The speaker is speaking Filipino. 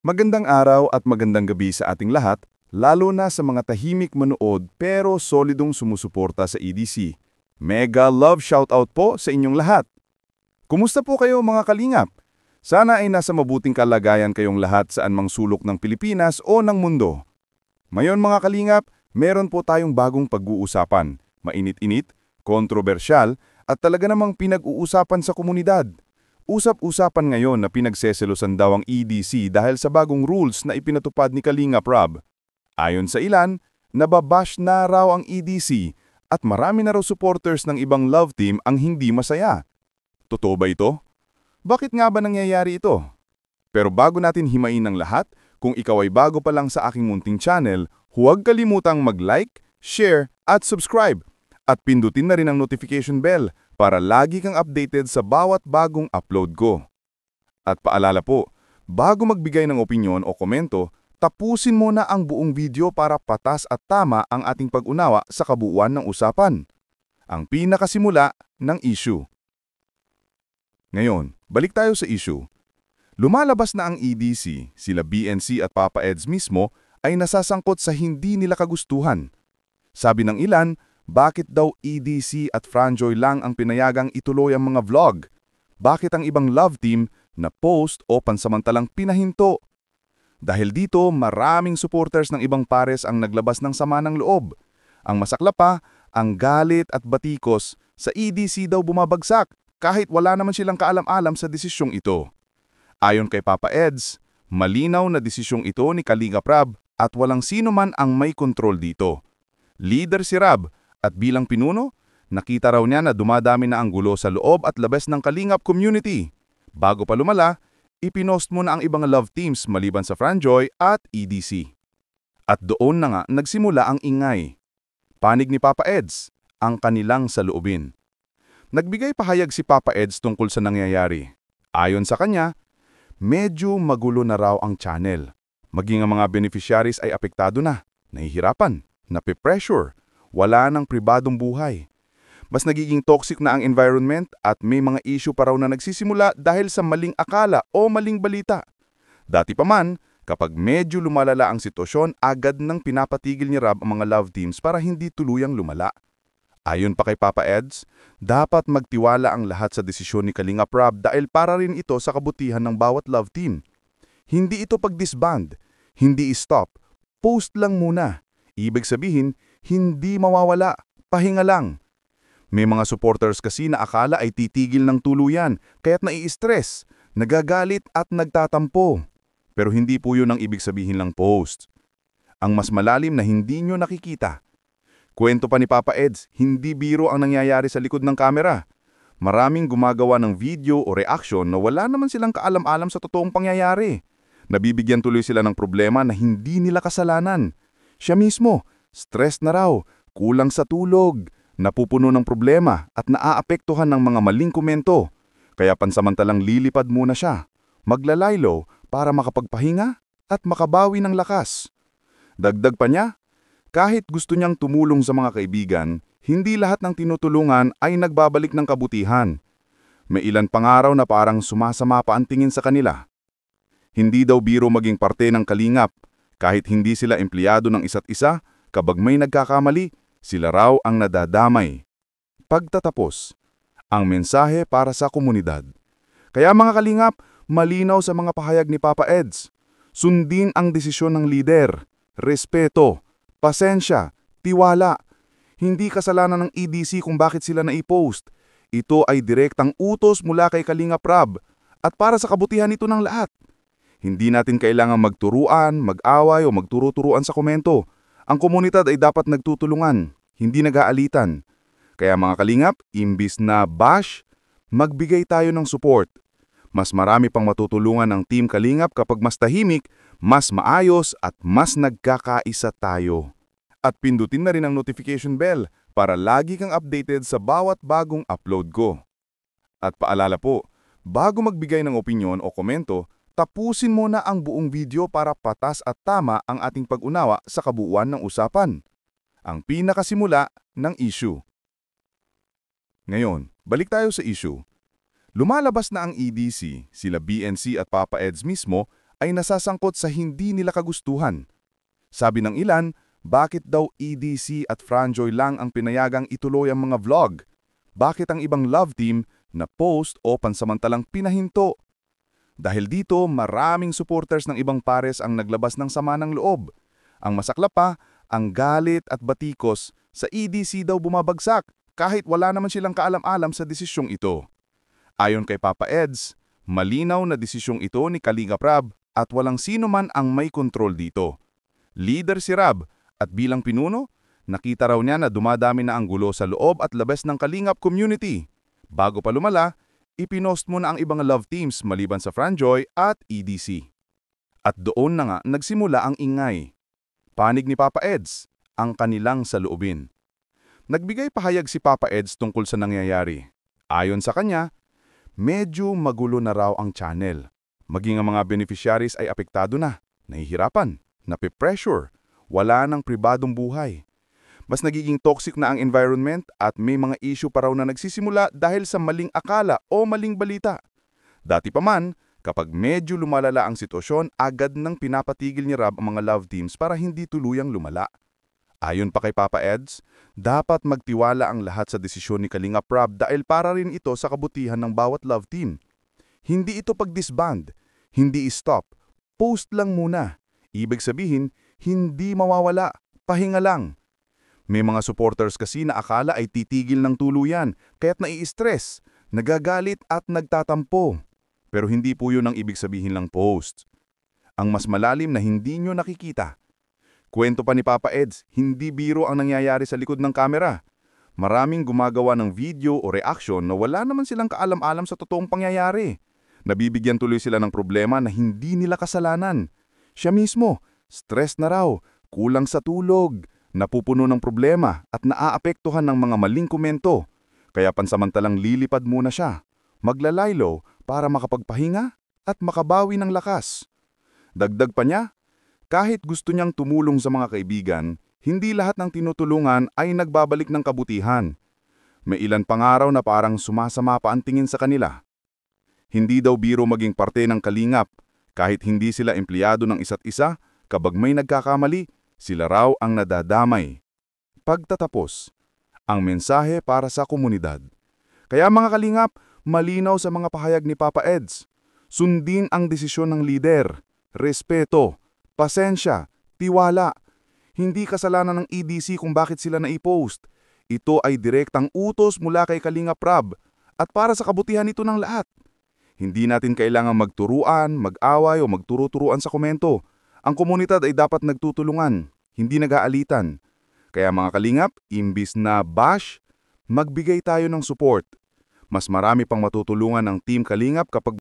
Magandang araw at magandang gabi sa ating lahat, lalo na sa mga tahimik manood pero solidong sumusuporta sa EDC. Mega love shoutout po sa inyong lahat. Kumusta po kayo mga kalingap? Sana ay nasa mabuting kalagayan kayong lahat saan mang sulok ng Pilipinas o ng mundo. Ngayon mga kalingap, meron po tayong bagong pag-uusapan. Mainit-init, kontrobersyal, at talaga namang pinag-uusapan sa komunidad. Usap-usapan ngayon na pinagseselosan daw ang EDC dahil sa bagong rules na ipinatupad ni Kalingap Rob. Ayon sa ilan, nababash na raw ang EDC at marami na raw supporters ng ibang love team ang hindi masaya. Totoo ba ito? Bakit nga ba nangyayari ito? Pero bago natin himain ang lahat, kung ikaw ay bago pa lang sa aking munting channel, huwag kalimutang mag-like, share at subscribe. At pindutin na rin ang notification bell para lagi kang updated sa bawat bagong upload ko. At paalala po, bago magbigay ng opinyon o komento, tapusin mo na ang buong video para patas at tama ang ating pag-unawa sa kabuuan ng usapan. Ang pinakasimula ng issue. Ngayon, balik tayo sa issue. Lumalabas na ang EDC, sila BNC at Papa Eds mismo ay nasasangkot sa hindi nila kagustuhan. Sabi ng ilan, bakit daw EDC at Franjoy lang ang pinayagang ituloy ang mga vlog? Bakit ang ibang love team na post o pansamantalang pinahinto? Dahil dito, maraming supporters ng ibang pares ang naglabas ng sama ng loob. Ang masakla pa, ang galit at batikos sa EDC daw bumabagsak kahit wala naman silang kaalam-alam sa desisyong ito. Ayon kay Papa Eds, malinaw na desisyong ito ni Kalingap Rob at walang sino man ang may kontrol dito. Leader si Rob at bilang pinuno, nakita raw niya na dumadami na ang gulo sa loob at labas ng Kalingap community. Bago pa lumala, ipinost mo na ang ibang love teams maliban sa Franjoy at EDC. At doon na nga nagsimula ang ingay. Panig ni Papa Eds, ang kanilang saloobin. Nagbigay pahayag si Papa Eds tungkol sa nangyayari. Ayon sa kanya, medyo magulo na raw ang channel. Maging ang mga beneficiaries ay apektado na, nahihirapan, nape-pressure, wala ng pribadong buhay. Mas nagiging toxic na ang environment at may mga issue pa raw na nagsisimula dahil sa maling akala o maling balita. Dati pa man, kapag medyo lumalala ang sitwasyon, agad nang pinapatigil ni Rob ang mga love teams para hindi tuluyang lumala. Ayon pa kay Papa Eds, dapat magtiwala ang lahat sa desisyon ni Kalingap Rob dahil para rin ito sa kabutihan ng bawat love team. Hindi ito pag-disband, hindi i-stop, post lang muna. Ibig sabihin, hindi mawawala, pahinga lang. May mga supporters kasi na akala ay titigil ng tuluyan, kaya't nai-stress, nagagalit at nagtatampo. Pero hindi po yun ang ibig sabihin lang post. Ang mas malalim na hindi nyo nakikita. Kwento pa ni Papa Eds, hindi biro ang nangyayari sa likod ng kamera. Maraming gumagawa ng video o reaction na wala naman silang kaalam-alam sa totoong pangyayari. Nabibigyan tuloy sila ng problema na hindi nila kasalanan. Siya mismo, stress na raw, kulang sa tulog, napupuno ng problema at naaapektuhan ng mga maling komento. Kaya pansamantalang lilipad muna siya, maglalaylo para makapagpahinga at makabawi ng lakas. Dagdag pa niya, kahit gusto niyang tumulong sa mga kaibigan, hindi lahat ng tinutulungan ay nagbabalik ng kabutihan. May ilan pang araw na parang sumasama pa ang tingin sa kanila. Hindi daw biro maging parte ng Kalingap, kahit hindi sila empleyado ng isa't isa, kapag may nagkakamali, sila raw ang nadadamay. Pagtatapos, ang mensahe para sa komunidad. Kaya mga Kalingap, malinaw sa mga pahayag ni Papa Eds. Sundin ang desisyon ng lider, respeto, pasensya, tiwala. Hindi kasalanan ng EDC kung bakit sila na-i-post. Ito ay direktang utos mula kay Kalingap Rob at para sa kabutihan nito ng lahat. Hindi natin kailangang magturuan, mag-away o magturo-turuan sa komento. Ang komunidad ay dapat nagtutulungan, hindi nag-aalitan. Kaya mga Kalingap, imbis na bash, magbigay tayo ng support. Mas marami pang matutulungan ng Team Kalingap kapag mas tahimik, mas maayos at mas nagkakaisa tayo. At pindutin na rin ang notification bell para lagi kang updated sa bawat bagong upload ko. At paalala po, bago magbigay ng opinyon o komento, tapusin mo na ang buong video para patas at tama ang ating pag-unawa sa kabuuan ng usapan. Ang pinakasimula ng issue. Ngayon, balik tayo sa issue. Lumalabas na ang EDC, sila BNC at Papa Eds mismo, ay nasasangkot sa hindi nila kagustuhan. Sabi ng ilan, bakit daw EDC at Franjoy lang ang pinayagang ituloy ang mga vlog? Bakit ang ibang love team na post o pansamantalang pinahinto? Dahil dito, maraming supporters ng ibang pares ang naglabas ng sama ng loob. Ang masakla pa, ang galit at batikos sa EDC daw bumabagsak kahit wala naman silang kaalam-alam sa desisyong ito. Ayon kay Papa Eds, malinaw na desisyong ito ni Kalingap Rab at walang sino man ang may kontrol dito. Leader si Rab at bilang pinuno, nakita raw niya na dumadami na ang gulo sa loob at labas ng Kalingap community. Bago pa lumala, ipinost mo na ang ibang love teams maliban sa Franjoy at EDC. At doon na nga nagsimula ang ingay. Panig ni Papa Eds, ang kanilang saloobin. Nagbigay pahayag si Papa Eds tungkol sa nangyayari. Ayon sa kanya, medyo magulo na raw ang channel. Maging ang mga beneficiaries ay apektado na, nahihirapan, nape-pressure, wala ng pribadong buhay. Mas nagiging toxic na ang environment at may mga issue pa raw na nagsisimula dahil sa maling akala o maling balita. Dati pa man, kapag medyo lumalala ang sitwasyon, agad nang pinapatigil ni Rab ang mga love teams para hindi tuluyang lumala. Ayon pa kay Papa Eds, dapat magtiwala ang lahat sa desisyon ni Kalingap Rab dahil para rin ito sa kabutihan ng bawat love team. Hindi ito pag-disband, hindi i-stop, post lang muna. Ibig sabihin, hindi mawawala, pahinga lang. May mga supporters kasi na akala ay titigil ng tuluyan, kaya't nai-stress, nagagalit at nagtatampo. Pero hindi po yun ang ibig sabihin ng post. Ang mas malalim na hindi nyo nakikita. Kwento pa ni Papa Eds, hindi biro ang nangyayari sa likod ng kamera. Maraming gumagawa ng video o reaction na wala naman silang kaalam-alam sa totoong pangyayari. Nabibigyan tuloy sila ng problema na hindi nila kasalanan. Siya mismo, stress na raw, kulang sa tulog, napupuno ng problema at naaapektuhan ng mga maling komento. Kaya pansamantalang lilipad muna siya, maglalaylo para makapagpahinga at makabawi ng lakas. Dagdag pa niya, kahit gusto niyang tumulong sa mga kaibigan, hindi lahat ng tinutulungan ay nagbabalik ng kabutihan. May ilan pang araw na parang sumasama pa ang tingin sa kanila. Hindi daw biro maging parte ng Kalingap, kahit hindi sila empleyado ng isa't isa, kapag may nagkakamali, sila raw ang nadadamay. Pagtatapos, ang mensahe para sa komunidad. Kaya mga Kalingap, malinaw sa mga pahayag ni Papa Eds. Sundin ang desisyon ng lider, respeto, pasensya, tiwala. Hindi kasalanan ng EDC kung bakit sila naipost. Ito ay direktang utos mula kay Kalingap Rab at para sa kabutihan nito ng lahat. Hindi natin kailangang magturuan, mag-away o magturo-turuan sa komento. Ang komunidad ay dapat nagtutulungan, hindi nag-aalitan. Kaya mga Kalingap, imbis na bash, magbigay tayo ng support. Mas marami pang matutulungan ng Team Kalingap kapag